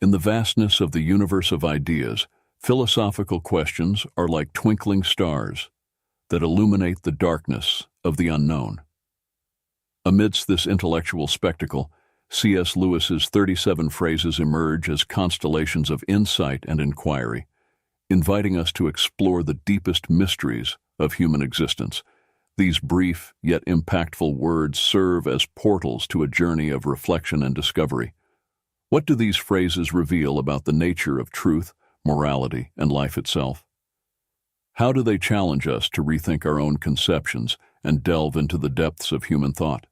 In the vastness of the universe of ideas, philosophical questions are like twinkling stars that illuminate the darkness of the unknown. Amidst this intellectual spectacle, C.S. Lewis's 37 phrases emerge as constellations of insight and inquiry, inviting us to explore the deepest mysteries of human existence. These brief yet impactful words serve as portals to a journey of reflection and discovery. What do these phrases reveal about the nature of truth, morality, and life itself? How do they challenge us to rethink our own conceptions and delve into the depths of human thought?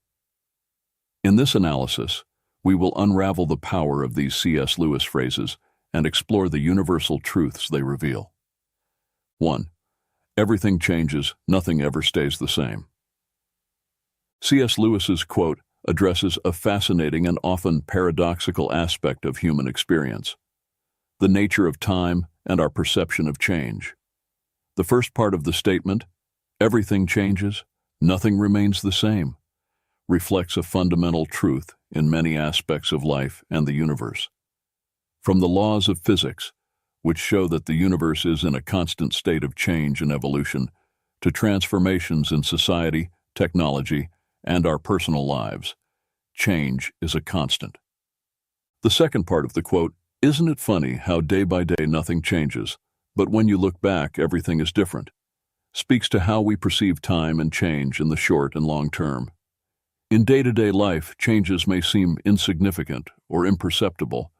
In this analysis, we will unravel the power of these C.S. Lewis phrases and explore the universal truths they reveal. 1. Everything changes, nothing ever stays the same. C.S. Lewis's quote addresses a fascinating and often paradoxical aspect of human experience: the nature of time and our perception of change. The first part of the statement, "Everything changes, nothing remains the same," reflects a fundamental truth in many aspects of life and the universe. From the laws of physics, which show that the universe is in a constant state of change and evolution, to transformations in society, technology, and our personal lives, change is a constant. The second part of the quote, "Isn't it funny how day by day nothing changes, but when you look back everything is different," speaks to how we perceive time and change in the short and long term. In day-to-day life, changes may seem insignificant or imperceptible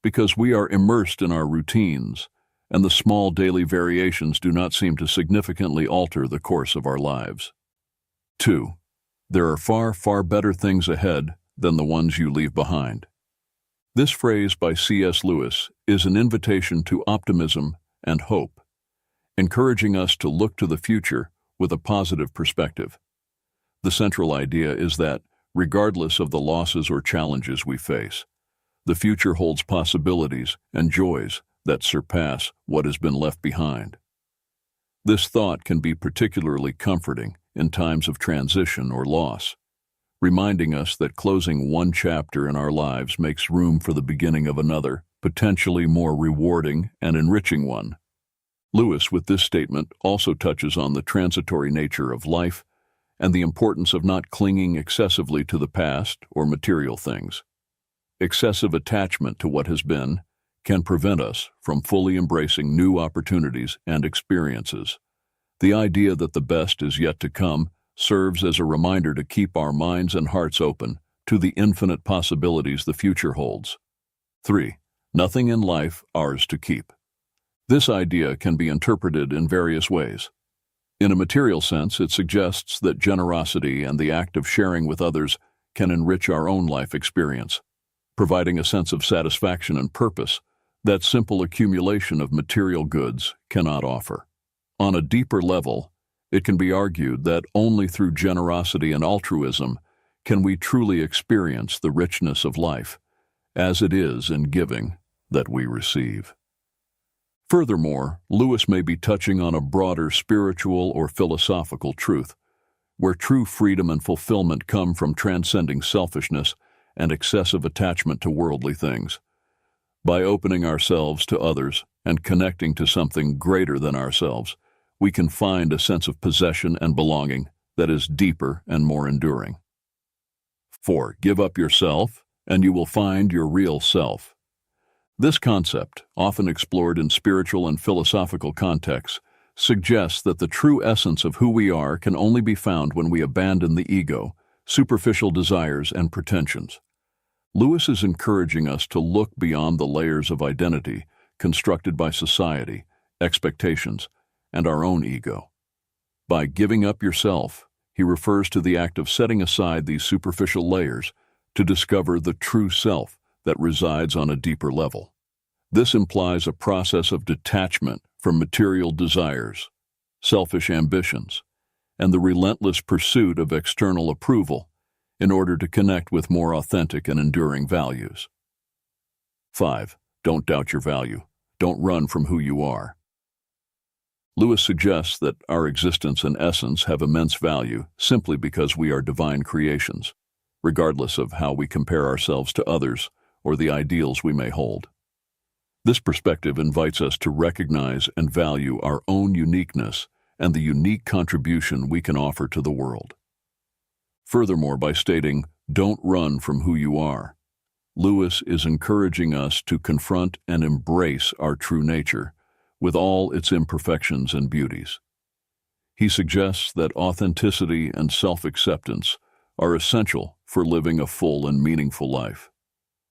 because we are immersed in our routines, and the small daily variations do not seem to significantly alter the course of our lives. 2. There are far, far better things ahead than the ones you leave behind. This phrase by C.S. Lewis is an invitation to optimism and hope, encouraging us to look to the future with a positive perspective. The central idea is that, regardless of the losses or challenges we face, the future holds possibilities and joys that surpass what has been left behind. This thought can be particularly comforting in times of transition or loss, reminding us that closing one chapter in our lives makes room for the beginning of another, potentially more rewarding and enriching one. Lewis, with this statement, also touches on the transitory nature of life and the importance of not clinging excessively to the past or material things. Excessive attachment to what has been can prevent us from fully embracing new opportunities and experiences. The idea that the best is yet to come serves as a reminder to keep our minds and hearts open to the infinite possibilities the future holds. 3. Nothing in life ours to keep. This idea can be interpreted in various ways. In a material sense, it suggests that generosity and the act of sharing with others can enrich our own life experience, providing a sense of satisfaction and purpose that simple accumulation of material goods cannot offer. On a deeper level, it can be argued that only through generosity and altruism can we truly experience the richness of life, as it is in giving that we receive. Furthermore, Lewis may be touching on a broader spiritual or philosophical truth, where true freedom and fulfillment come from transcending selfishness and excessive attachment to worldly things. By opening ourselves to others and connecting to something greater than ourselves, we can find a sense of possession and belonging that is deeper and more enduring. 4. Give up yourself, and you will find your real self. This concept, often explored in spiritual and philosophical contexts, suggests that the true essence of who we are can only be found when we abandon the ego, superficial desires, and pretensions. Lewis is encouraging us to look beyond the layers of identity constructed by society, expectations, and our own ego. By giving up yourself, he refers to the act of setting aside these superficial layers to discover the true self that resides on a deeper level. This implies a process of detachment from material desires, selfish ambitions, and the relentless pursuit of external approval in order to connect with more authentic and enduring values. 5. Don't doubt your value. Don't run from who you are. Lewis suggests that our existence and essence have immense value simply because we are divine creations, regardless of how we compare ourselves to others or the ideals we may hold. This perspective invites us to recognize and value our own uniqueness and the unique contribution we can offer to the world. Furthermore, by stating, "Don't run from who you are," Lewis is encouraging us to confront and embrace our true nature, with all its imperfections and beauties. He suggests that authenticity and self-acceptance are essential for living a full and meaningful life.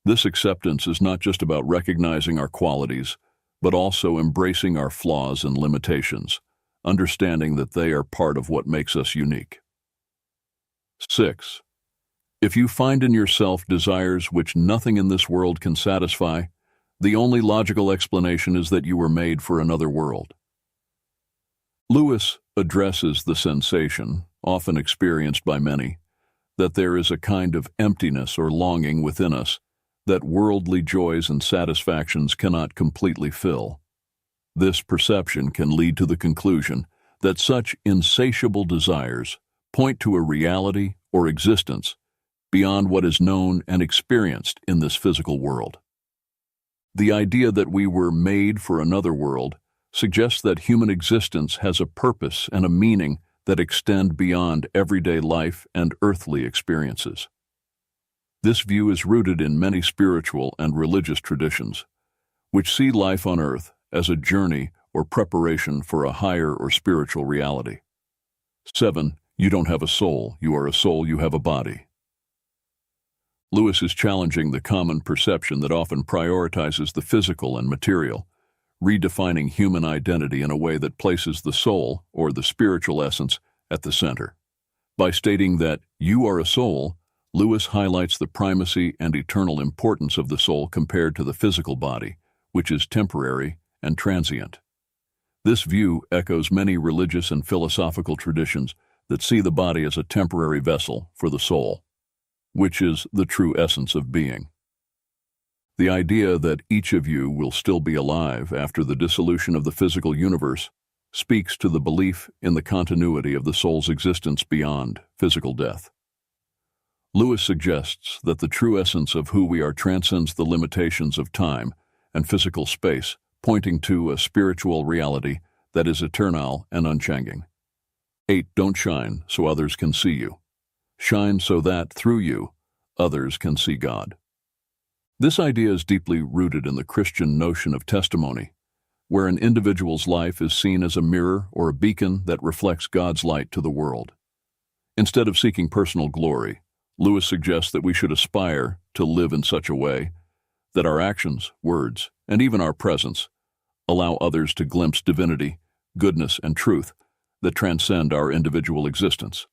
This acceptance is not just about recognizing our qualities, but also embracing our flaws and limitations, understanding that they are part of what makes us unique. 6. If you find in yourself desires which nothing in this world can satisfy, the only logical explanation is that you were made for another world. Lewis addresses the sensation, often experienced by many, that there is a kind of emptiness or longing within us that worldly joys and satisfactions cannot completely fill. This perception can lead to the conclusion that such insatiable desires point to a reality or existence beyond what is known and experienced in this physical world. The idea that we were made for another world suggests that human existence has a purpose and a meaning that extend beyond everyday life and earthly experiences. This view is rooted in many spiritual and religious traditions, which see life on earth as a journey or preparation for a higher or spiritual reality. 7. You don't have a soul. You are a soul. You have a body. Lewis is challenging the common perception that often prioritizes the physical and material, redefining human identity in a way that places the soul, or the spiritual essence, at the center. By stating that you are a soul, Lewis highlights the primacy and eternal importance of the soul compared to the physical body, which is temporary and transient. This view echoes many religious and philosophical traditions that see the body as a temporary vessel for the soul, which is the true essence of being. The idea that each of you will still be alive after the dissolution of the physical universe speaks to the belief in the continuity of the soul's existence beyond physical death. Lewis suggests that the true essence of who we are transcends the limitations of time and physical space, pointing to a spiritual reality that is eternal and unchanging. 8. Don't shine so others can see you. Shine so that, through you, others can see God. This idea is deeply rooted in the Christian notion of testimony, where an individual's life is seen as a mirror or a beacon that reflects God's light to the world. Instead of seeking personal glory, Lewis suggests that we should aspire to live in such a way that our actions, words, and even our presence allow others to glimpse divinity, goodness, and truth that transcend our individual existence.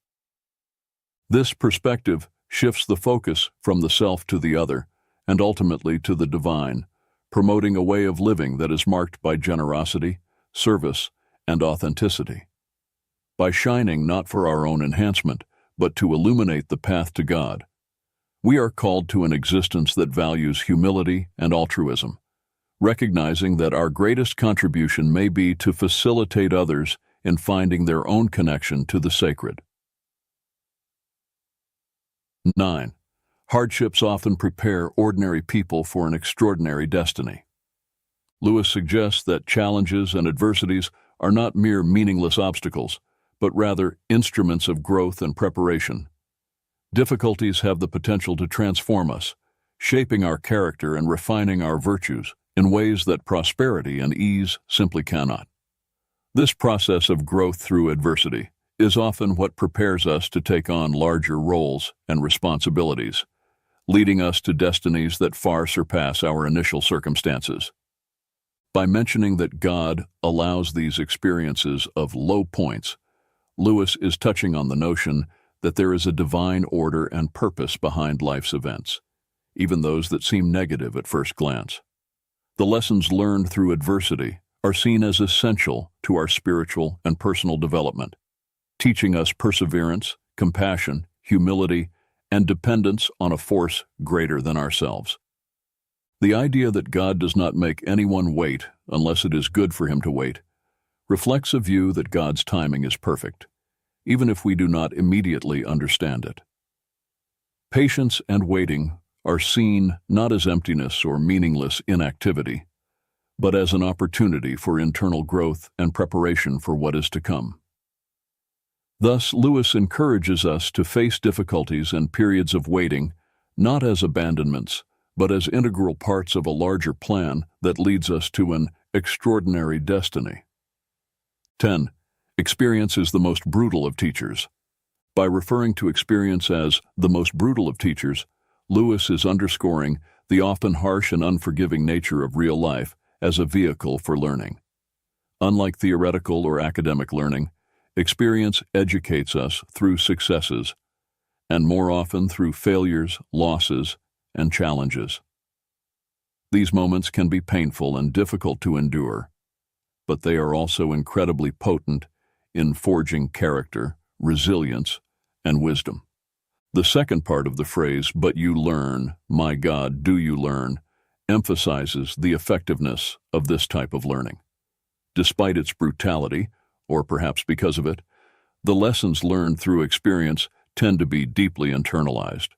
This perspective shifts the focus from the self to the other and ultimately to the divine, promoting a way of living that is marked by generosity, service, and authenticity. By shining not for our own enhancement, but to illuminate the path to God, we are called to an existence that values humility and altruism, recognizing that our greatest contribution may be to facilitate others in finding their own connection to the sacred. 9. Hardships often prepare ordinary people for an extraordinary destiny. Lewis suggests that challenges and adversities are not mere meaningless obstacles, but rather instruments of growth and preparation. Difficulties have the potential to transform us, shaping our character and refining our virtues in ways that prosperity and ease simply cannot. This process of growth through adversity is often what prepares us to take on larger roles and responsibilities, leading us to destinies that far surpass our initial circumstances. By mentioning that God allows these experiences of low points, Lewis is touching on the notion that there is a divine order and purpose behind life's events, even those that seem negative at first glance. The lessons learned through adversity are seen as essential to our spiritual and personal development, teaching us perseverance, compassion, humility, and dependence on a force greater than ourselves. The idea that God does not make anyone wait unless it is good for him to wait reflects a view that God's timing is perfect, even if we do not immediately understand it. Patience and waiting are seen not as emptiness or meaningless inactivity, but as an opportunity for internal growth and preparation for what is to come. Thus, Lewis encourages us to face difficulties and periods of waiting, not as abandonments, but as integral parts of a larger plan that leads us to an extraordinary destiny. 10. Experience is the most brutal of teachers. By referring to experience as the most brutal of teachers, Lewis is underscoring the often harsh and unforgiving nature of real life as a vehicle for learning. Unlike theoretical or academic learning, experience educates us through successes, and more often through failures, losses, and challenges. These moments can be painful and difficult to endure, but they are also incredibly potent in forging character, resilience, and wisdom. The second part of the phrase, "but you learn, my God, do you learn," emphasizes the effectiveness of this type of learning. Despite its brutality, or perhaps because of it, the lessons learned through experience tend to be deeply internalized.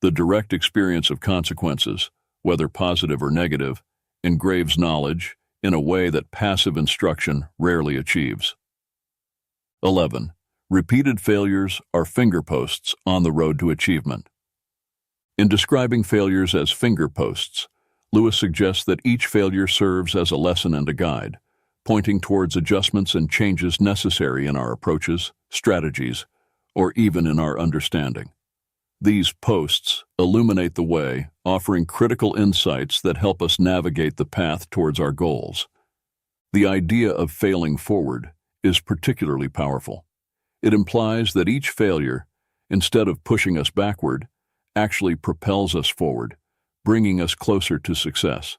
The direct experience of consequences, whether positive or negative, engraves knowledge in a way that passive instruction rarely achieves. 11. Repeated failures are fingerposts on the road to achievement. In describing failures as fingerposts, Lewis suggests that each failure serves as a lesson and a guide, pointing towards adjustments and changes necessary in our approaches, strategies, or even in our understanding. These posts illuminate the way, offering critical insights that help us navigate the path towards our goals. The idea of failing forward is particularly powerful. It implies that each failure, instead of pushing us backward, actually propels us forward, bringing us closer to success.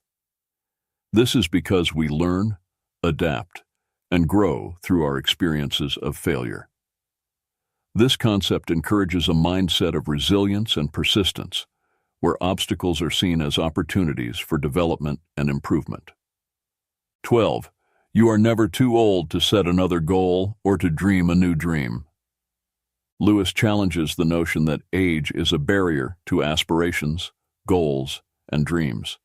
This is because we learn, adapt, and grow through our experiences of failure. This concept encourages a mindset of resilience and persistence, where obstacles are seen as opportunities for development and improvement. 12. You are never too old to set another goal or to dream a new dream. Lewis challenges the notion that age is a barrier to aspirations, goals, and dreams.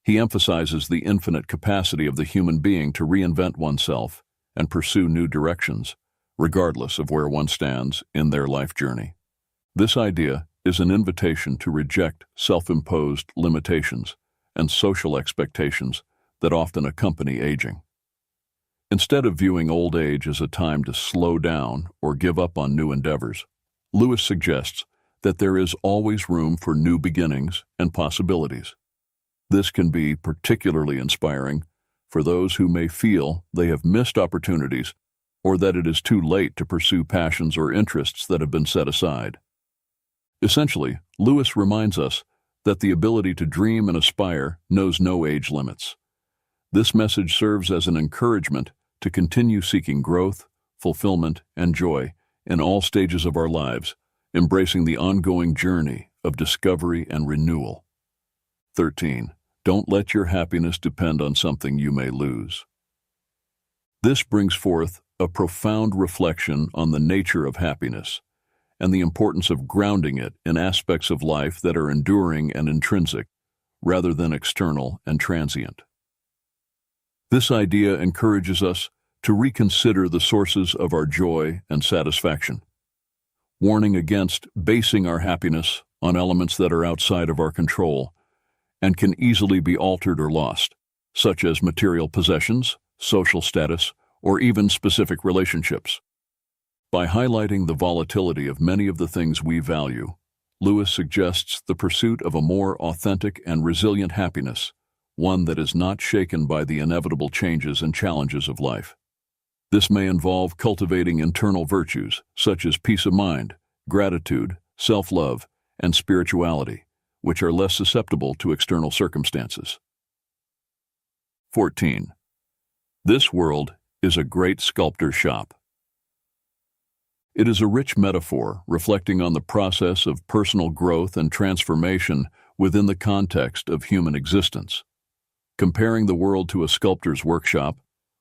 He emphasizes the infinite capacity of the human being to reinvent oneself and pursue new directions, regardless of where one stands in their life journey. This idea is an invitation to reject self-imposed limitations and social expectations that often accompany aging. Instead of viewing old age as a time to slow down or give up on new endeavors, Lewis suggests that there is always room for new beginnings and possibilities. This can be particularly inspiring for those who may feel they have missed opportunities or that it is too late to pursue passions or interests that have been set aside. Essentially, Lewis reminds us that the ability to dream and aspire knows no age limits. This message serves as an encouragement to continue seeking growth, fulfillment, and joy in all stages of our lives, embracing the ongoing journey of discovery and renewal. 13. Don't let your happiness depend on something you may lose. This brings forth a profound reflection on the nature of happiness and the importance of grounding it in aspects of life that are enduring and intrinsic, rather than external and transient. This idea encourages us to reconsider the sources of our joy and satisfaction, warning against basing our happiness on elements that are outside of our control and can easily be altered or lost, such as material possessions, social status, or even specific relationships. By highlighting the volatility of many of the things we value, Lewis suggests the pursuit of a more authentic and resilient happiness, one that is not shaken by the inevitable changes and challenges of life. This may involve cultivating internal virtues such as peace of mind, gratitude, self-love, and spirituality, which are less susceptible to external circumstances. 14. This world is a great sculptor's shop. It is a rich metaphor reflecting on the process of personal growth and transformation within the context of human existence. Comparing the world to a sculptor's workshop,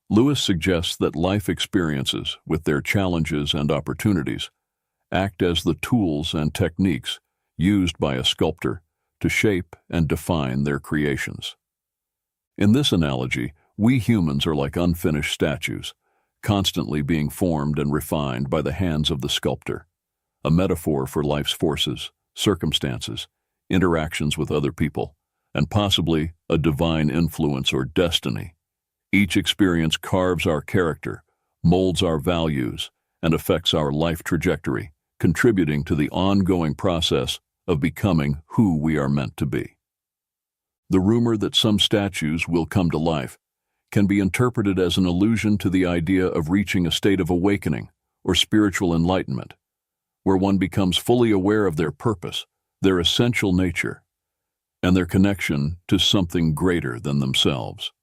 Lewis suggests that life experiences, with their challenges and opportunities, act as the tools and techniques used by a sculptor to shape and define their creations. In this analogy, we humans are like unfinished statues, constantly being formed and refined by the hands of the sculptor, a metaphor for life's forces, circumstances, interactions with other people, and possibly a divine influence or destiny. Each experience carves our character, molds our values, and affects our life trajectory, contributing to the ongoing process of becoming who we are meant to be. The rumor that some statues will come to life can be interpreted as an allusion to the idea of reaching a state of awakening or spiritual enlightenment, where one becomes fully aware of their purpose, their essential nature, and their connection to something greater than themselves.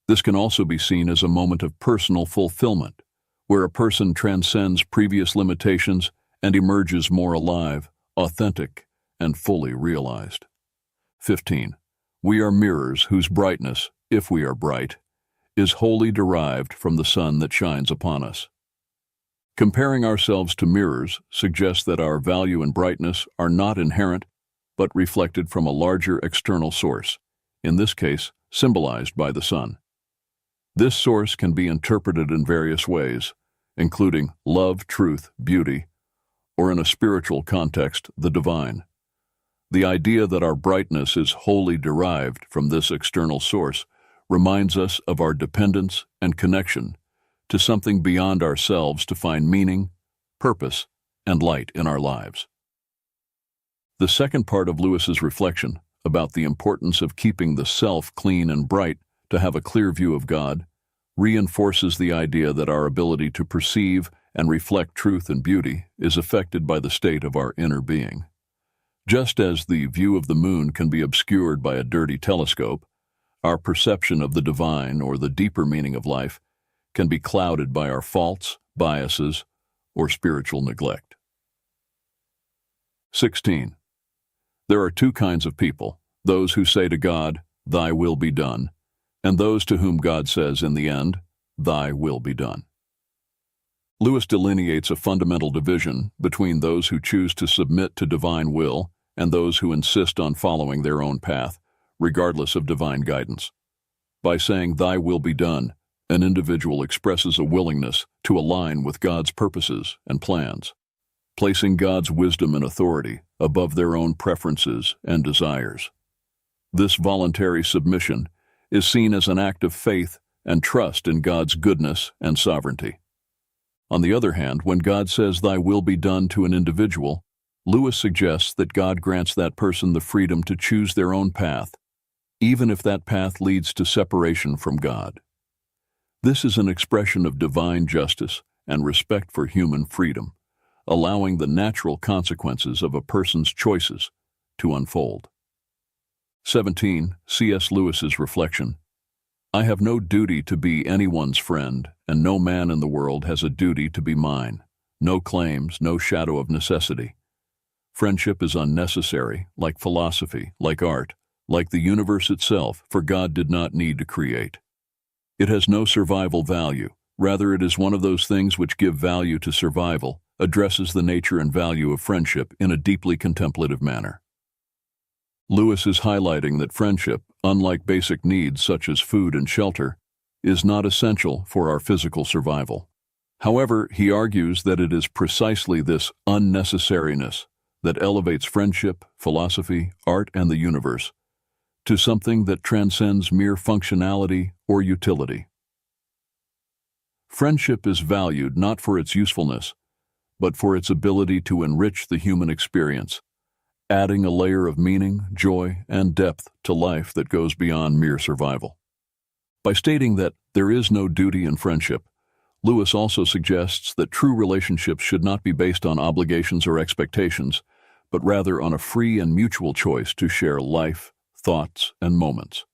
This can also be seen as a moment of personal fulfillment, where a person transcends previous limitations and emerges more alive, authentic, and fully realized. 15. We are mirrors whose brightness, if we are bright, is wholly derived from the sun that shines upon us. Comparing ourselves to mirrors suggests that our value and brightness are not inherent, but reflected from a larger external source, in this case, symbolized by the sun. This source can be interpreted in various ways, including love, truth, beauty, or in a spiritual context, the divine. The idea that our brightness is wholly derived from this external source reminds us of our dependence and connection to something beyond ourselves to find meaning, purpose, and light in our lives. The second part of Lewis's reflection about the importance of keeping the self clean and bright to have a clear view of God reinforces the idea that our ability to perceive and reflect truth and beauty is affected by the state of our inner being. Just as the view of the moon can be obscured by a dirty telescope, our perception of the divine or the deeper meaning of life can be clouded by our faults, biases, or spiritual neglect. 16. There are two kinds of people, those who say to God, "Thy will be done," and those to whom God says in the end, "Thy will be done." Lewis delineates a fundamental division between those who choose to submit to divine will and those who insist on following their own path, regardless of divine guidance. By saying, "Thy will be done," an individual expresses a willingness to align with God's purposes and plans, placing God's wisdom and authority above their own preferences and desires. This voluntary submission is seen as an act of faith and trust in God's goodness and sovereignty. On the other hand, when God says, "Thy will be done" to an individual, Lewis suggests that God grants that person the freedom to choose their own path, even if that path leads to separation from God. This is an expression of divine justice and respect for human freedom, allowing the natural consequences of a person's choices to unfold. 17. C.S. Lewis's reflection. I have no duty to be anyone's friend, and no man in the world has a duty to be mine. No claims, no shadow of necessity. Friendship is unnecessary, like philosophy, like art, like the universe itself, for God did not need to create. It has no survival value. Rather, it is one of those things which give value to survival, addresses the nature and value of friendship in a deeply contemplative manner. Lewis is highlighting that friendship, unlike basic needs such as food and shelter, is not essential for our physical survival. However, he argues that it is precisely this unnecessariness that elevates friendship, philosophy, art, and the universe to something that transcends mere functionality or utility. Friendship is valued not for its usefulness, but for its ability to enrich the human experience, adding a layer of meaning, joy, and depth to life that goes beyond mere survival. By stating that there is no duty in friendship, Lewis also suggests that true relationships should not be based on obligations or expectations, but rather on a free and mutual choice to share life, thoughts, and moments.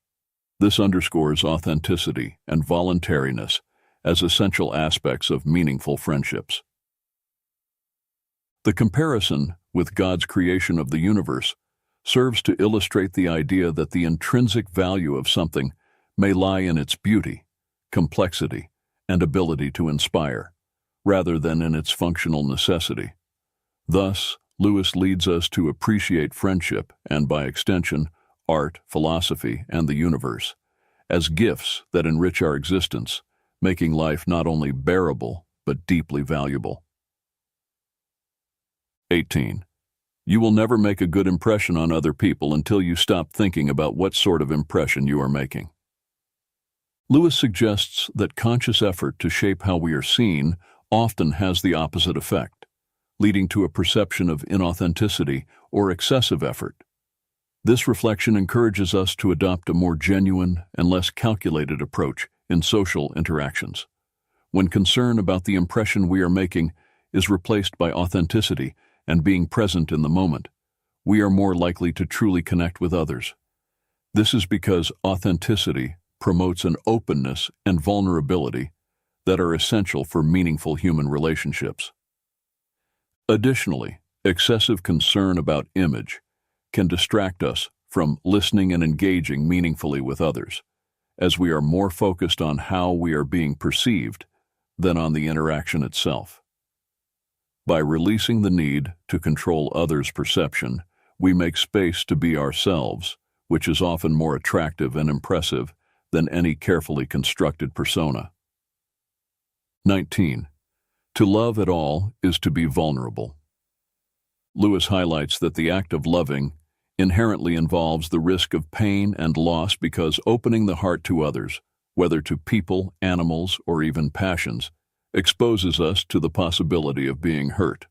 This underscores authenticity and voluntariness as essential aspects of meaningful friendships. The comparison with God's creation of the universe serves to illustrate the idea that the intrinsic value of something may lie in its beauty, complexity, and ability to inspire, rather than in its functional necessity. Thus, Lewis leads us to appreciate friendship and, by extension, art, philosophy, and the universe as gifts that enrich our existence, making life not only bearable, but deeply valuable. 18. You will never make a good impression on other people until you stop thinking about what sort of impression you are making. Lewis suggests that conscious effort to shape how we are seen often has the opposite effect, leading to a perception of inauthenticity or excessive effort. This reflection encourages us to adopt a more genuine and less calculated approach in social interactions. When concern about the impression we are making is replaced by authenticity and being present in the moment, we are more likely to truly connect with others. This is because authenticity promotes an openness and vulnerability that are essential for meaningful human relationships. Additionally, excessive concern about image can distract us from listening and engaging meaningfully with others, as we are more focused on how we are being perceived than on the interaction itself. By releasing the need to control others' perception, we make space to be ourselves, which is often more attractive and impressive than any carefully constructed persona. 19. To love at all is to be vulnerable. Lewis highlights that the act of loving inherently involves the risk of pain and loss because opening the heart to others, whether to people, animals, or even passions, exposes us to the possibility of being hurt.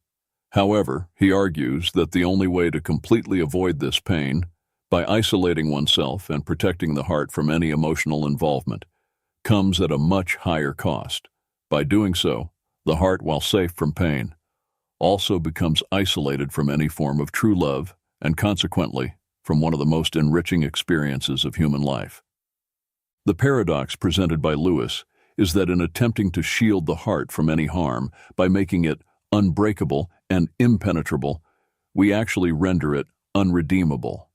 However, he argues that the only way to completely avoid this pain, by isolating oneself and protecting the heart from any emotional involvement, comes at a much higher cost. By doing so, the heart, while safe from pain, also becomes isolated from any form of true love and consequently from one of the most enriching experiences of human life. The paradox presented by Lewis is that in attempting to shield the heart from any harm by making it unbreakable and impenetrable, we actually render it unredeemable.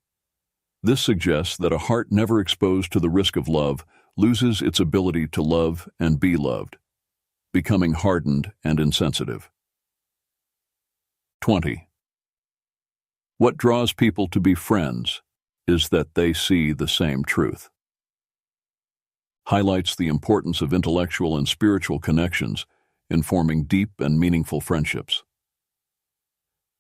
This suggests that a heart never exposed to the risk of love loses its ability to love and be loved, becoming hardened and insensitive. 20. What draws people to be friends is that they see the same truth. Highlights the importance of intellectual and spiritual connections in forming deep and meaningful friendships.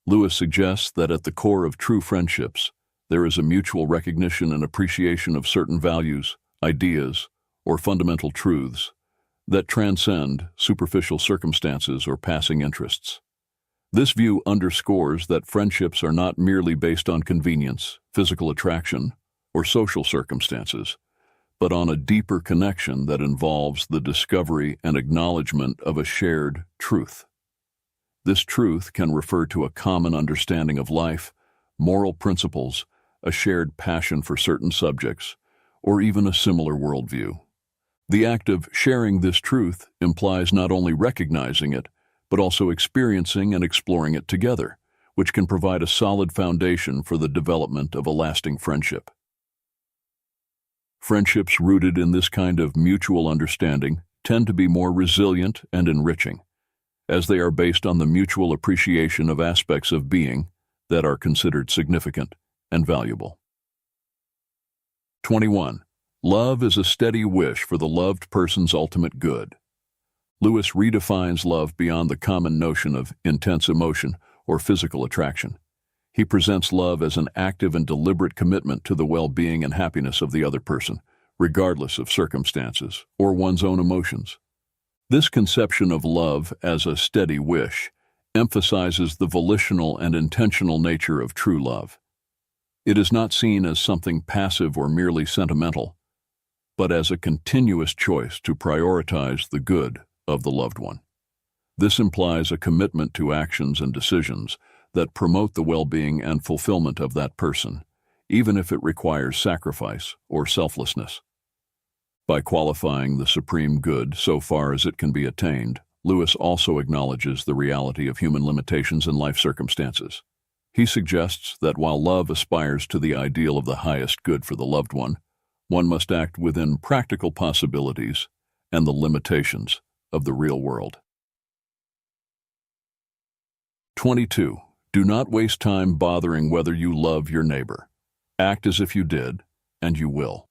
Lewis suggests that at the core of true friendships, there is a mutual recognition and appreciation of certain values, ideas, or fundamental truths that transcend superficial circumstances or passing interests. This view underscores that friendships are not merely based on convenience, physical attraction, or social circumstances, but on a deeper connection that involves the discovery and acknowledgement of a shared truth. This truth can refer to a common understanding of life, moral principles, a shared passion for certain subjects, or even a similar worldview. The act of sharing this truth implies not only recognizing it, but also experiencing and exploring it together, which can provide a solid foundation for the development of a lasting friendship. Friendships rooted in this kind of mutual understanding tend to be more resilient and enriching, as they are based on the mutual appreciation of aspects of being that are considered significant and valuable. 21. Love is a steady wish for the loved person's ultimate good. Lewis redefines love beyond the common notion of intense emotion or physical attraction. He presents love as an active and deliberate commitment to the well-being and happiness of the other person, regardless of circumstances or one's own emotions. This conception of love as a steady wish emphasizes the volitional and intentional nature of true love. It is not seen as something passive or merely sentimental, but as a continuous choice to prioritize the good of the loved one. This implies a commitment to actions and decisions that promote the well-being and fulfillment of that person, even if it requires sacrifice or selflessness. By qualifying the supreme good so far as it can be attained, Lewis also acknowledges the reality of human limitations and life circumstances. He suggests that while love aspires to the ideal of the highest good for the loved one must act within practical possibilities and the limitations of the real world. 22. Do not waste time bothering whether you love your neighbor. Act as if you did, and you will.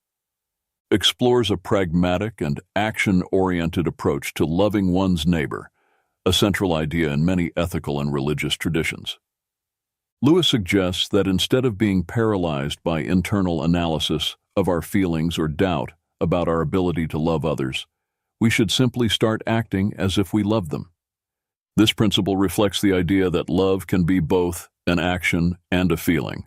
explores a pragmatic and action-oriented approach to loving one's neighbor, a central idea in many ethical and religious traditions. Lewis suggests that instead of being paralyzed by internal analysis of our feelings or doubt about our ability to love others, we should simply start acting as if we love them. This principle reflects the idea that love can be both an action and a feeling,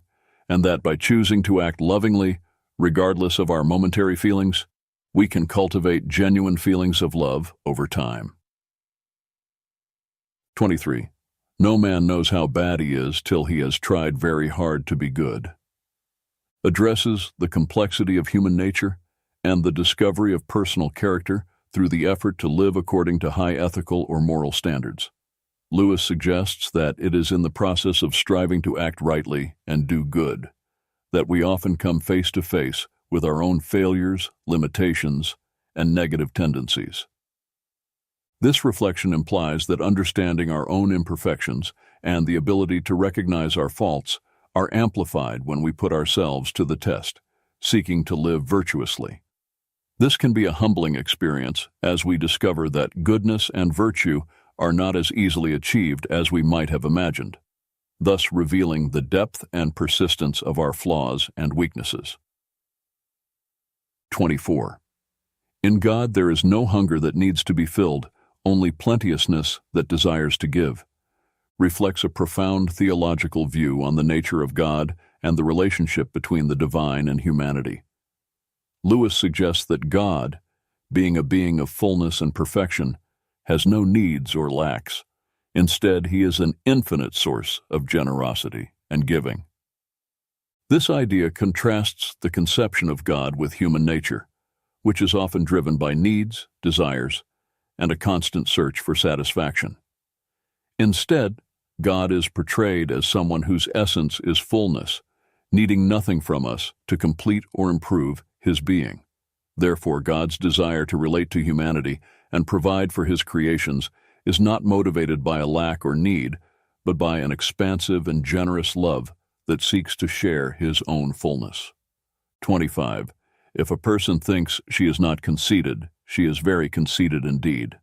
and that by choosing to act lovingly, regardless of our momentary feelings, we can cultivate genuine feelings of love over time. 23. No man knows how bad he is till he has tried very hard to be good. Addresses the complexity of human nature and the discovery of personal character through the effort to live according to high ethical or moral standards. Lewis suggests that it is in the process of striving to act rightly and do good that we often come face to face with our own failures, limitations, and negative tendencies. This reflection implies that understanding our own imperfections and the ability to recognize our faults are amplified when we put ourselves to the test, seeking to live virtuously. This can be a humbling experience as we discover that goodness and virtue are not as easily achieved as we might have imagined, thus revealing the depth and persistence of our flaws and weaknesses. 24. In God there is no hunger that needs to be filled, only plenteousness that desires to give, reflects a profound theological view on the nature of God and the relationship between the divine and humanity. Lewis suggests that God, being a being of fullness and perfection, has no needs or lacks. Instead, he is an infinite source of generosity and giving. This idea contrasts the conception of God with human nature, which is often driven by needs, desires, and a constant search for satisfaction. Instead, God is portrayed as someone whose essence is fullness, needing nothing from us to complete or improve his being. Therefore, God's desire to relate to humanity and provide for his creations is not motivated by a lack or need, but by an expansive and generous love that seeks to share his own fullness. 25. If a person thinks she is not conceited, she is very conceited indeed.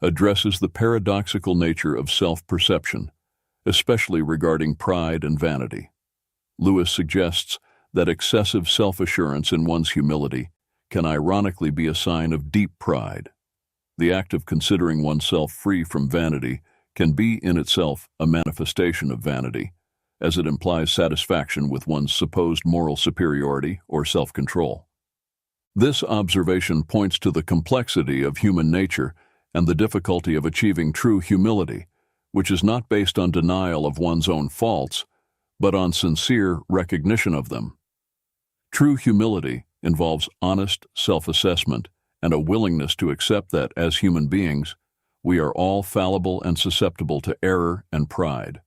Addresses the paradoxical nature of self-perception, especially regarding pride and vanity. Lewis suggests that excessive self-assurance in one's humility can ironically be a sign of deep pride. The act of considering oneself free from vanity can be in itself a manifestation of vanity, as it implies satisfaction with one's supposed moral superiority or self-control. This observation points to the complexity of human nature and the difficulty of achieving true humility, which is not based on denial of one's own faults, but on sincere recognition of them. True humility involves honest self-assessment and a willingness to accept that, as human beings, we are all fallible and susceptible to error and pride.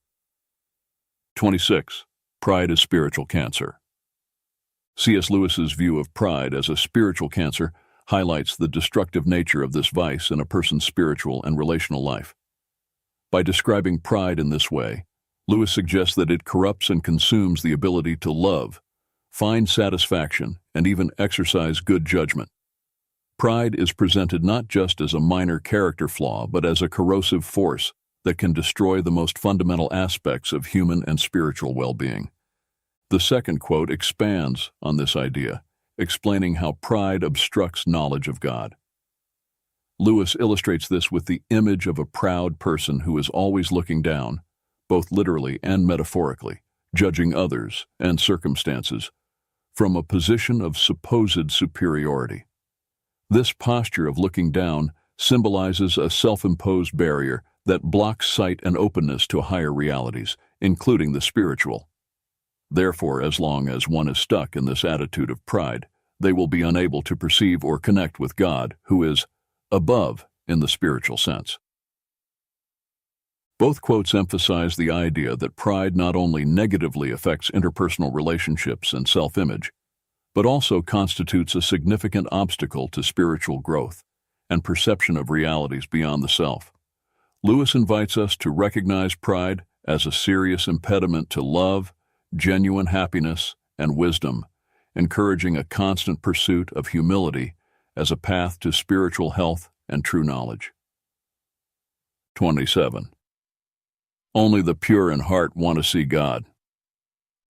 26. Pride is spiritual cancer. C.S. Lewis's view of pride as a spiritual cancer highlights the destructive nature of this vice in a person's spiritual and relational life. By describing pride in this way, Lewis suggests that it corrupts and consumes the ability to love, find satisfaction, and even exercise good judgment. Pride is presented not just as a minor character flaw, but as a corrosive force that can destroy the most fundamental aspects of human and spiritual well-being. The second quote expands on this idea, explaining how pride obstructs knowledge of God. Lewis illustrates this with the image of a proud person who is always looking down, both literally and metaphorically, judging others and circumstances from a position of supposed superiority. This posture of looking down symbolizes a self-imposed barrier that blocks sight and openness to higher realities, including the spiritual. Therefore, as long as one is stuck in this attitude of pride, they will be unable to perceive or connect with God, who is above in the spiritual sense. Both quotes emphasize the idea that pride not only negatively affects interpersonal relationships and self-image, but also constitutes a significant obstacle to spiritual growth and perception of realities beyond the self. Lewis invites us to recognize pride as a serious impediment to love, genuine happiness, and wisdom, encouraging a constant pursuit of humility as a path to spiritual health and true knowledge. 27. Only the pure in heart want to see God.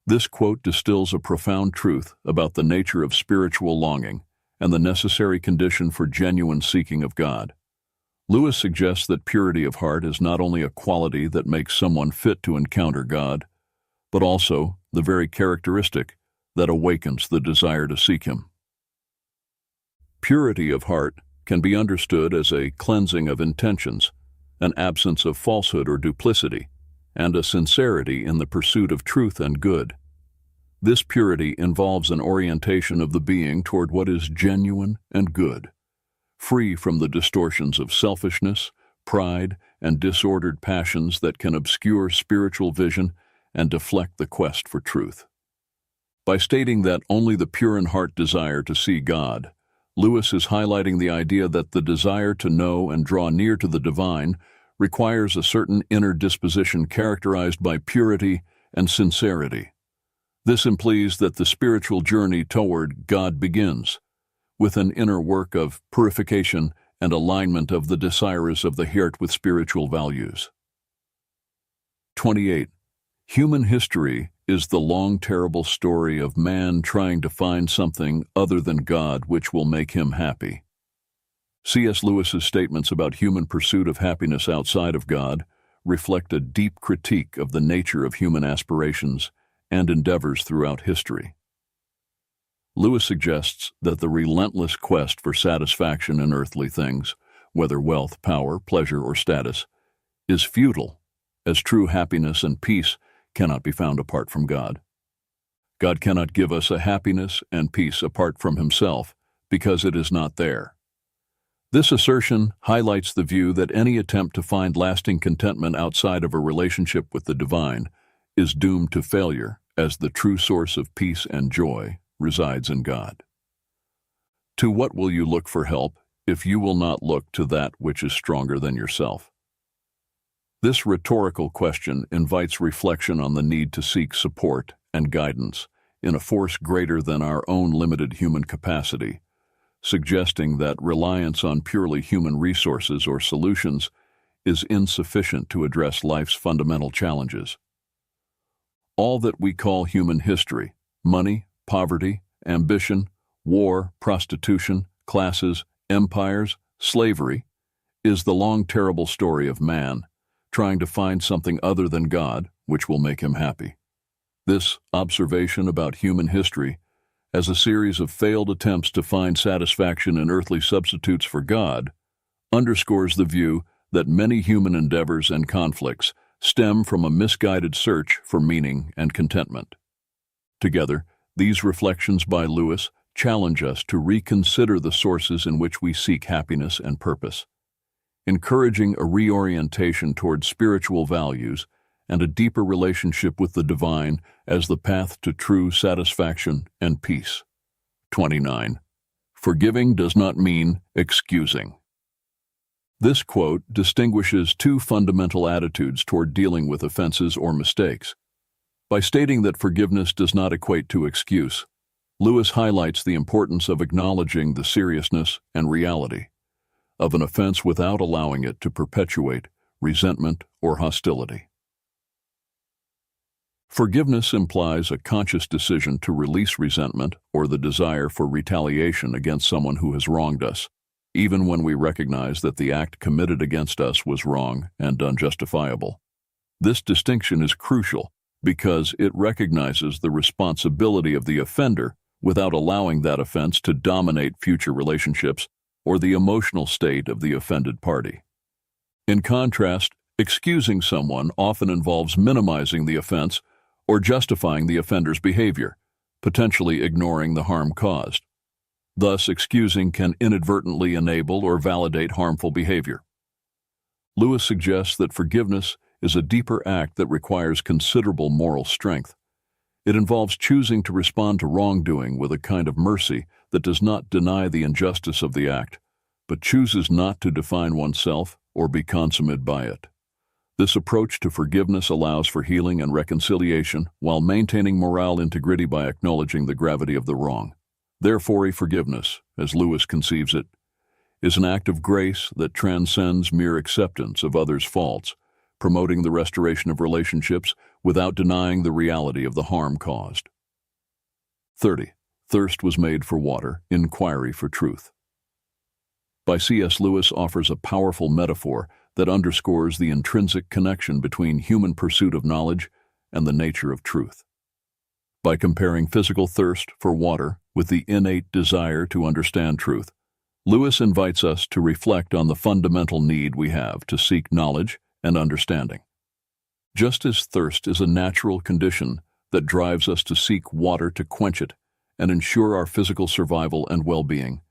This quote distills a profound truth about the nature of spiritual longing and the necessary condition for genuine seeking of God. Lewis suggests that purity of heart is not only a quality that makes someone fit to encounter God, but also the very characteristic that awakens the desire to seek Him. Purity of heart can be understood as a cleansing of intentions, an absence of falsehood or duplicity, and a sincerity in the pursuit of truth and good. This purity involves an orientation of the being toward what is genuine and good, free from the distortions of selfishness, pride, and disordered passions that can obscure spiritual vision and deflect the quest for truth. By stating that only the pure in heart desire to see God, Lewis is highlighting the idea that the desire to know and draw near to the divine requires a certain inner disposition characterized by purity and sincerity. This implies that the spiritual journey toward God begins with an inner work of purification and alignment of the desires of the heart with spiritual values. 28. Human history is the long, terrible story of man trying to find something other than God which will make him happy. C.S. Lewis's statements about human pursuit of happiness outside of God reflect a deep critique of the nature of human aspirations and endeavors throughout history. Lewis suggests that the relentless quest for satisfaction in earthly things, whether wealth, power, pleasure, or status, is futile, as true happiness and peace cannot be found apart from God. God cannot give us a happiness and peace apart from Himself, because it is not there. This assertion highlights the view that any attempt to find lasting contentment outside of a relationship with the divine is doomed to failure, as the true source of peace and joy resides in God. To what will you look for help if you will not look to that which is stronger than yourself? This rhetorical question invites reflection on the need to seek support and guidance in a force greater than our own limited human capacity, suggesting that reliance on purely human resources or solutions is insufficient to address life's fundamental challenges. All that we call human history, money, poverty, ambition, war, prostitution, classes, empires, slavery, is the long, terrible story of man trying to find something other than God which will make him happy. This observation about human history as a series of failed attempts to find satisfaction in earthly substitutes for God underscores the view that many human endeavors and conflicts stem from a misguided search for meaning and contentment. Together, these reflections by Lewis challenge us to reconsider the sources in which we seek happiness and purpose, encouraging a reorientation toward spiritual values and a deeper relationship with the divine as the path to true satisfaction and peace. 29. Forgiving does not mean excusing. This quote distinguishes two fundamental attitudes toward dealing with offenses or mistakes. By stating that forgiveness does not equate to excuse, Lewis highlights the importance of acknowledging the seriousness and reality of an offense without allowing it to perpetuate resentment or hostility. Forgiveness implies a conscious decision to release resentment or the desire for retaliation against someone who has wronged us, even when we recognize that the act committed against us was wrong and unjustifiable. This distinction is crucial because it recognizes the responsibility of the offender without allowing that offense to dominate future relationships or the emotional state of the offended party. In contrast, excusing someone often involves minimizing the offense or justifying the offender's behavior, potentially ignoring the harm caused. Thus, excusing can inadvertently enable or validate harmful behavior. Lewis suggests that forgiveness is a deeper act that requires considerable moral strength. It involves choosing to respond to wrongdoing with a kind of mercy that does not deny the injustice of the act, but chooses not to define oneself or be consummated by it. This approach to forgiveness allows for healing and reconciliation while maintaining moral integrity by acknowledging the gravity of the wrong. Therefore, a forgiveness, as Lewis conceives it, is an act of grace that transcends mere acceptance of others' faults, promoting the restoration of relationships without denying the reality of the harm caused. 30. Thirst was made for water, inquiry for truth. By C.S. Lewis offers a powerful metaphor that underscores the intrinsic connection between human pursuit of knowledge and the nature of truth. By comparing physical thirst for water with the innate desire to understand truth, Lewis invites us to reflect on the fundamental need we have to seek knowledge and understanding. Just as thirst is a natural condition that drives us to seek water to quench it and ensure our physical survival and well-being,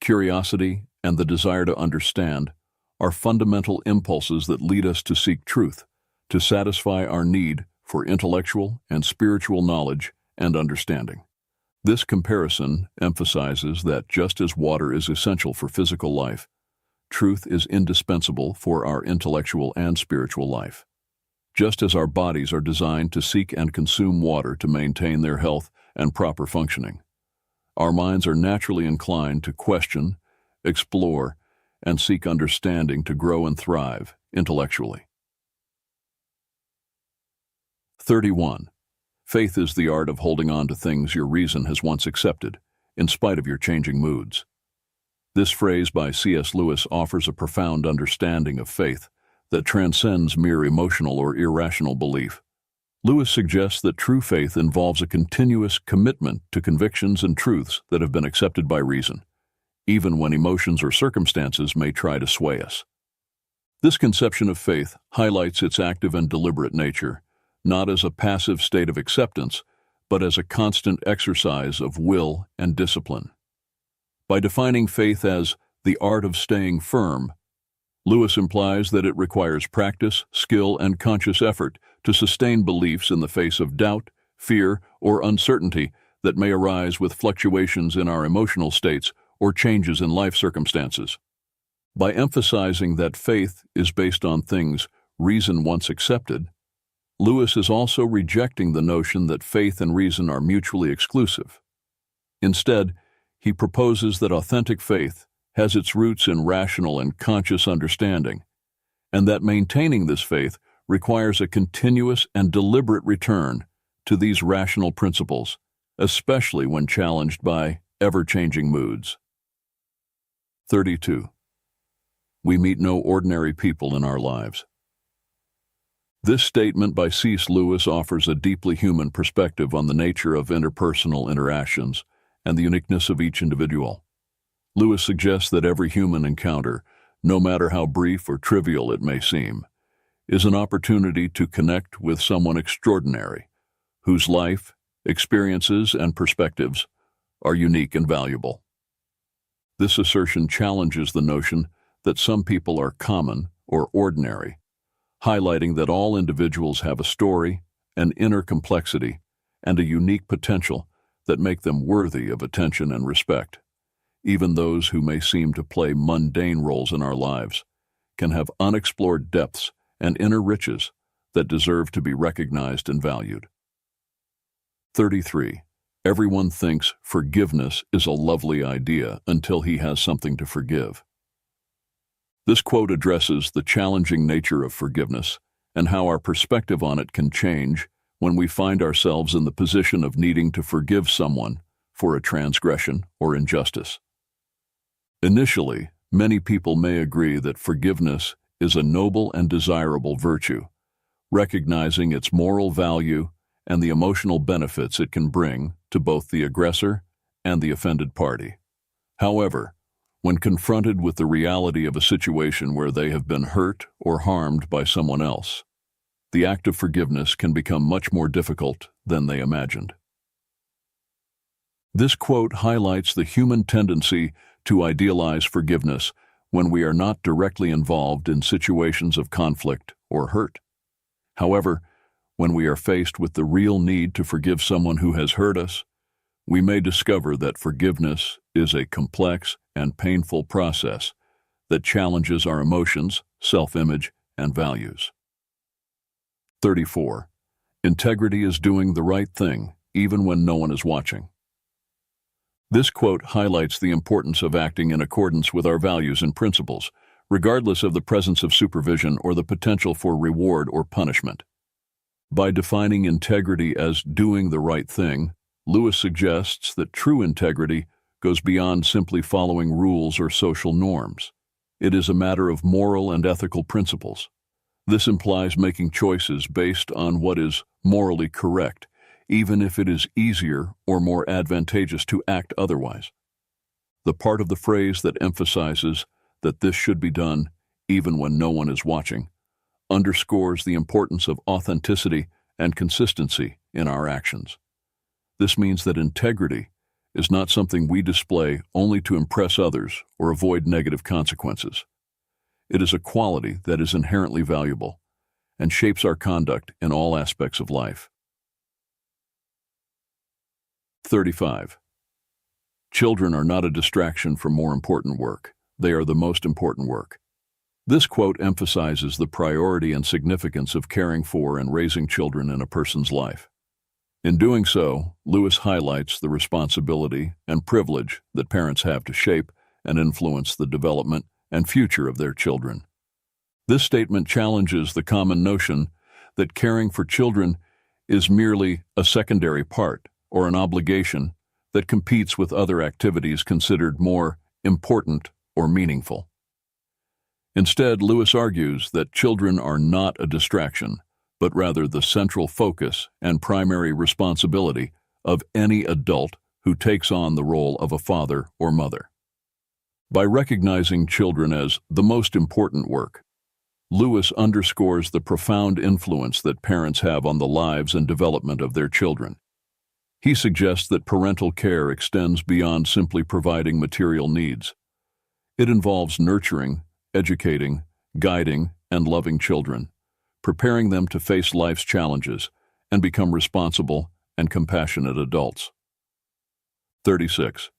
curiosity and the desire to understand are fundamental impulses that lead us to seek truth, to satisfy our need for intellectual and spiritual knowledge and understanding. This comparison emphasizes that just as water is essential for physical life, truth is indispensable for our intellectual and spiritual life. Just as our bodies are designed to seek and consume water to maintain their health and proper functioning, our minds are naturally inclined to question, explore, and seek understanding to grow and thrive intellectually. 31. Faith is the art of holding on to things your reason has once accepted, in spite of your changing moods. This phrase by C.S. Lewis offers a profound understanding of faith that transcends mere emotional or irrational belief. Lewis suggests that true faith involves a continuous commitment to convictions and truths that have been accepted by reason, even when emotions or circumstances may try to sway us. This conception of faith highlights its active and deliberate nature, not as a passive state of acceptance, but as a constant exercise of will and discipline. By defining faith as the art of staying firm, Lewis implies that it requires practice, skill, and conscious effort to sustain beliefs in the face of doubt, fear, or uncertainty that may arise with fluctuations in our emotional states or changes in life circumstances. By emphasizing that faith is based on things reason once accepted, Lewis is also rejecting the notion that faith and reason are mutually exclusive. Instead, he proposes that authentic faith has its roots in rational and conscious understanding, and that maintaining this faith requires a continuous and deliberate return to these rational principles, especially when challenged by ever-changing moods. 32. We meet no ordinary people in our lives. This statement by C.S. Lewis offers a deeply human perspective on the nature of interpersonal interactions and the uniqueness of each individual. Lewis suggests that every human encounter, no matter how brief or trivial it may seem, is an opportunity to connect with someone extraordinary, whose life, experiences, and perspectives are unique and valuable. This assertion challenges the notion that some people are common or ordinary, highlighting that all individuals have a story, an inner complexity, and a unique potential that make them worthy of attention and respect. Even those who may seem to play mundane roles in our lives can have unexplored depths and inner riches that deserve to be recognized and valued. 33. Everyone thinks forgiveness is a lovely idea until he has something to forgive. This quote addresses the challenging nature of forgiveness and how our perspective on it can change when we find ourselves in the position of needing to forgive someone for a transgression or injustice. Initially, many people may agree that forgiveness is a noble and desirable virtue, recognizing its moral value and the emotional benefits it can bring to both the aggressor and the offended party. However, when confronted with the reality of a situation where they have been hurt or harmed by someone else, the act of forgiveness can become much more difficult than they imagined. This quote highlights the human tendency to idealize forgiveness when we are not directly involved in situations of conflict or hurt. However, when we are faced with the real need to forgive someone who has hurt us, we may discover that forgiveness is a complex and painful process that challenges our emotions, self-image, and values. 34. Integrity is doing the right thing, even when no one is watching. This quote highlights the importance of acting in accordance with our values and principles, regardless of the presence of supervision or the potential for reward or punishment. By defining integrity as doing the right thing, Lewis suggests that true integrity goes beyond simply following rules or social norms. It is a matter of moral and ethical principles. This implies making choices based on what is morally correct, even if it is easier or more advantageous to act otherwise. The part of the phrase that emphasizes that this should be done even when no one is watching underscores the importance of authenticity and consistency in our actions. This means that integrity is not something we display only to impress others or avoid negative consequences. It is a quality that is inherently valuable and shapes our conduct in all aspects of life. 35. Children are not a distraction from more important work. They are the most important work. This quote emphasizes the priority and significance of caring for and raising children in a person's life. In doing so, Lewis highlights the responsibility and privilege that parents have to shape and influence the development and future of their children. This statement challenges the common notion that caring for children is merely a secondary part or an obligation that competes with other activities considered more important or meaningful. Instead, Lewis argues that children are not a distraction, but rather the central focus and primary responsibility of any adult who takes on the role of a father or mother. By recognizing children as the most important work, Lewis underscores the profound influence that parents have on the lives and development of their children. He suggests that parental care extends beyond simply providing material needs. It involves nurturing, educating, guiding, and loving children, preparing them to face life's challenges and become responsible and compassionate adults. 36.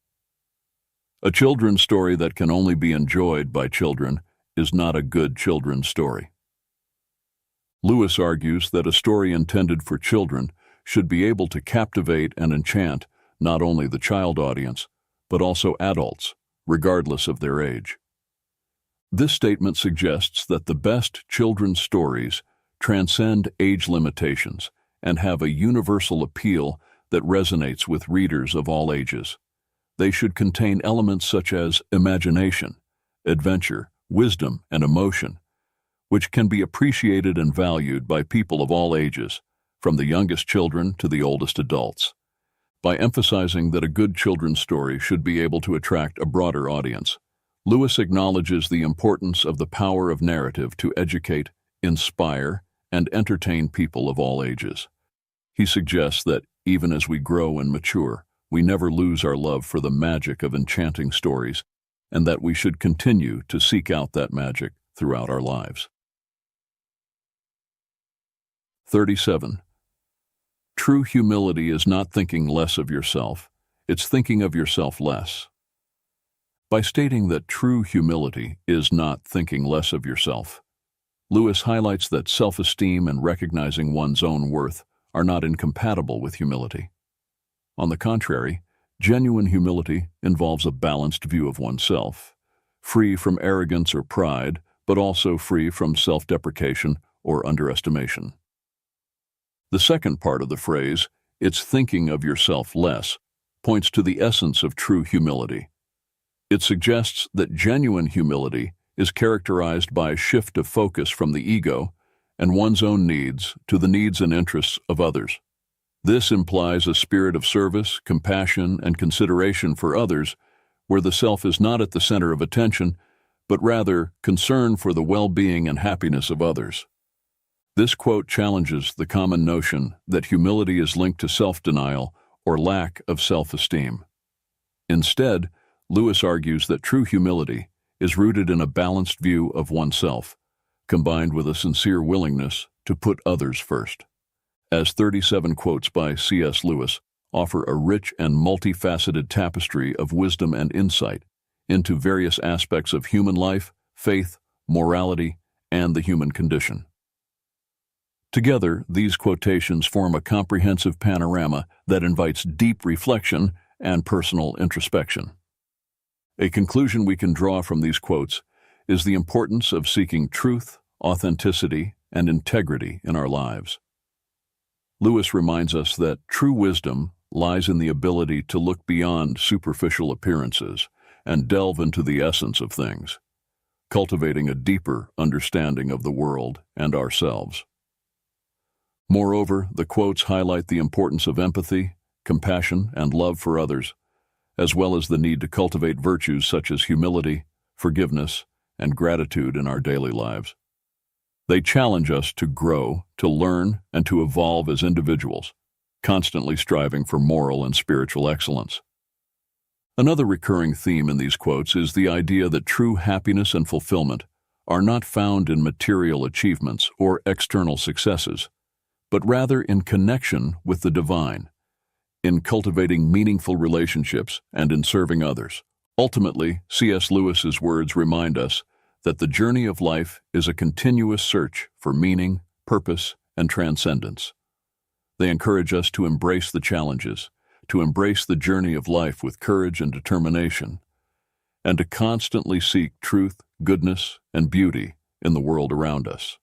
A children's story that can only be enjoyed by children is not a good children's story. Lewis argues that a story intended for children should be able to captivate and enchant not only the child audience, but also adults, regardless of their age. This statement suggests that the best children's stories transcend age limitations and have a universal appeal that resonates with readers of all ages. They should contain elements such as imagination, adventure, wisdom, and emotion, which can be appreciated and valued by people of all ages, from the youngest children to the oldest adults. By emphasizing that a good children's story should be able to attract a broader audience, Lewis acknowledges the importance of the power of narrative to educate, inspire, and entertain people of all ages. He suggests that, even as we grow and mature, we never lose our love for the magic of enchanting stories, and that we should continue to seek out that magic throughout our lives. 37. True humility is not thinking less of yourself, it's thinking of yourself less. By stating that true humility is not thinking less of yourself, Lewis highlights that self-esteem and recognizing one's own worth are not incompatible with humility. On the contrary, genuine humility involves a balanced view of oneself, free from arrogance or pride, but also free from self-deprecation or underestimation. The second part of the phrase, "it's thinking of yourself less," points to the essence of true humility. It suggests that genuine humility is characterized by a shift of focus from the ego and one's own needs to the needs and interests of others. This implies a spirit of service, compassion, and consideration for others, where the self is not at the center of attention, but rather concern for the well-being and happiness of others. This quote challenges the common notion that humility is linked to self-denial or lack of self-esteem. Instead, Lewis argues that true humility is rooted in a balanced view of oneself, combined with a sincere willingness to put others first. As 37 quotes by C.S. Lewis offer a rich and multifaceted tapestry of wisdom and insight into various aspects of human life, faith, morality, and the human condition. Together, these quotations form a comprehensive panorama that invites deep reflection and personal introspection. A conclusion we can draw from these quotes is the importance of seeking truth, authenticity, and integrity in our lives. Lewis reminds us that true wisdom lies in the ability to look beyond superficial appearances and delve into the essence of things, cultivating a deeper understanding of the world and ourselves. Moreover, the quotes highlight the importance of empathy, compassion, and love for others, as well as the need to cultivate virtues such as humility, forgiveness, and gratitude in our daily lives. They challenge us to grow, to learn, and to evolve as individuals, constantly striving for moral and spiritual excellence. Another recurring theme in these quotes is the idea that true happiness and fulfillment are not found in material achievements or external successes, but rather in connection with the divine, in cultivating meaningful relationships and in serving others. Ultimately, C.S. Lewis's words remind us that the journey of life is a continuous search for meaning, purpose, and transcendence. They encourage us to embrace the challenges, to embrace the journey of life with courage and determination, and to constantly seek truth, goodness, and beauty in the world around us.